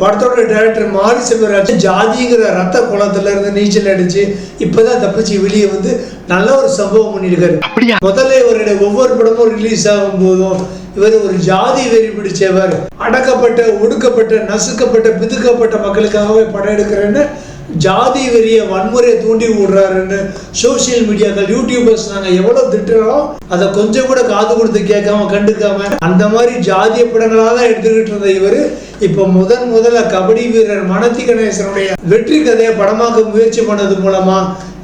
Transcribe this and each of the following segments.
படத்தோட டைரக்டர் மாரி செல்வராஜ் ஜாதிங்கிற ரத்த குளத்துல இருந்து நீச்சல் அடிச்சு இப்பதான் தப்பிச்சு வெளியே வந்து நல்ல ஒரு சம்பவம் பண்ணியிருக்காரு. முதல்ல இவருடைய ஒவ்வொரு படமும் ரிலீஸ் ஆகும் போதும் இவர் ஒரு ஜாதி வெறி பிடிச்சவர், அடக்கப்பட்ட ஒடுக்கப்பட்ட நசுக்கப்பட்ட பிதுக்கப்பட்ட மக்களுக்காகவே படம் எடுக்கிறேன்னு ஜாதி வெறிய வன்முறையை தூண்டி விடுறாருன்னு சோசியல் மீடியாக்கள் யூடியூபர்ஸ் நாங்கள் எவ்வளோ திட்டுறோம் அதை கொஞ்சம் கூட காது கொடுத்து கேட்காம கண்டுக்காம அந்த மாதிரி ஜாதிய படங்களாக தான் எடுத்துக்கிட்டு இருந்த இவர் இப்போ முதல்ல கபடி வீரர் மனத்தி கணேசனுடைய வெற்றி கதையை படமாக்க முயற்சி பண்ணது மூலமா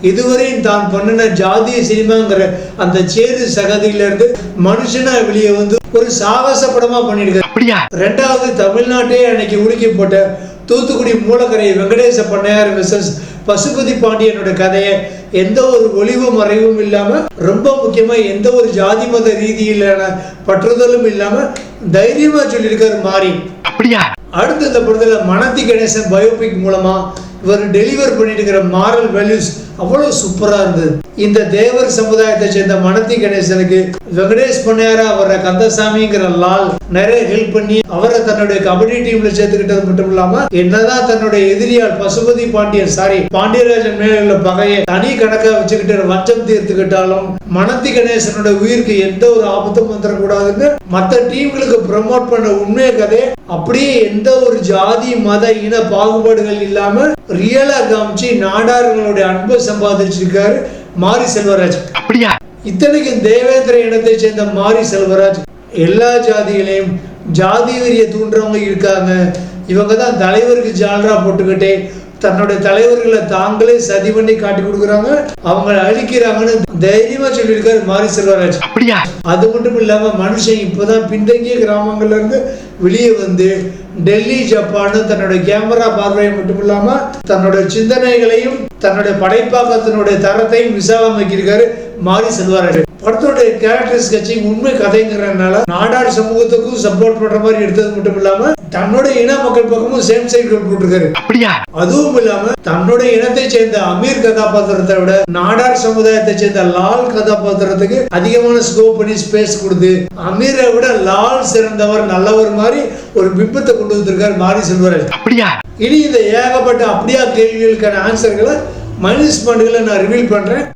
இதுவரையும் தான் பண்ணின ஜாதிய சினிமாங்கிற அந்த சேரு சகதியிலிருந்து மனுஷனா வெளியே வந்து ஒரு சாகச படமா பண்ணிருக்காரு. ரெண்டாவது தமிழ்நாட்டே அன்னைக்கு உலுக்கி போட்ட தூத்துக்குடி மூலக்கரை வெங்கடேச பண்ணையார் வெர்சஸ் பசுபதி பாண்டியனோட கதையை எந்த ஒரு ஒளிவு மறைவும் இல்லாம ரொம்ப முக்கியமா எந்த ஒரு ஜாதி மத ரீதியிலான பற்றுதலும் இல்லாம தைரியமா சொல்லியிருக்காரு மாரி. அடுத்து இந்த படத்துல மனத்தி கணேசன் பயோபிக் மூலமா இவர் டெலிவர் பண்ணிட்டு இருக்கிற மாரல் வேல்யூஸ் அவ்வளவு சூப்பரா இருந்தது. இந்த தேவர் சமுதாயத்தை சேர்ந்த மனத்தி கணேசனுக்கு வெங்கடேஷ் பண்ணையாரா வர்ற கந்தசாமிங்கிற லால் நிறைய ஹெல்ப் பண்ணி அவரை தன்னுடைய கபடி டீம்ல சேர்த்துக்கிட்டது மட்டும் இல்லாம என்னதான் தன்னுடைய எதிரியால் பசுபதி பாண்டியராஜன் மேல உள்ள பகையை தனி கணக்கா வச்சுக்கிட்டு வஞ்சம் தீர்த்துக்கிட்டாலும் மனத்தி கணேசனோட உயிருக்கு எந்த ஒரு ஆபத்தும் வந்துடக்கூடாதுன்னு மற்ற டீம்களுக்கு ப்ரமோட் பண்ண உண்மை கதை அப்படியே எந்த ஒரு ஜாதி மத இன பாகுபாடுகள் இல்லாம ரியலா காமிச்சு நாடார்களுடைய அன்பை சம்பாதிச்சிருக்காரு மாரி செல்வராஜ். இத்தனைக்கு தேவேந்திர இனத்தை சேர்ந்த மாரி செல்வராஜ் எல்லா ஜாதிகளையும் ஜாதி வெறிய தூண்டுறவங்க இருக்காங்க, இவங்க தான் தலைவருக்கு ஜால்ரா போட்டுக்கிட்டே தன்னுடைய தலைவர்களை தாங்களே சதி பண்ணி காட்டி கொடுக்குறாங்க, அவங்க அழிக்கிறாங்கன்னு தைரியமா சொல்லியிருக்காரு மாரி செல்வராஜ். அது மட்டும் இல்லாம மனுஷன் இப்பதான் பின்தங்கிய கிராமங்கள்ல இருந்து வெளியே வந்து டெல்லி ஜப்பான்னு தன்னுடைய கேமரா பார்வையை மட்டும் இல்லாம தன்னுடைய சிந்தனைகளையும் தன்னுடைய படைப்பாக்கத்தினுடைய தரத்தையும் விசாலமாக்கியிருக்காரு மாரி செல்வராஜ். படத்தோட கேரக்டர் ஸ்கெட்சிங் உண்மை கதைங்கிறதுனால நாடார் சமூகத்துக்கும் சப்போர்ட் பண்ற மாதிரி எடுத்தது மட்டும் இல்லாம தன்னோட இன மக்கள் பக்கமும் சேம் சைடு போட்டிருக்காரு. அதுவும் இல்லாம தன்னோட இனத்தை சேர்ந்த அமீர் கதாபாத்திரத்தை விட நாடார் சமுதாயத்தை சேர்ந்த லால் கதாபாத்திரத்துக்கு அதிகமான ஸ்கோப் பண்ணி ஸ்பேஸ் கொடுத்து அமீரை விட லால் சிறந்தவர் நல்லவர் மாதிரி ஒரு பிம்பத்தை கொண்டு வந்திருக்காரு மாரி செல்வராஜ். இனி இந்த ஏகப்பட்ட அப்படியா கேள்விகளுக்கான ஆன்சர்களை மைனஸ் பண்ணுகளை நான் ரிவீல் பண்றேன்.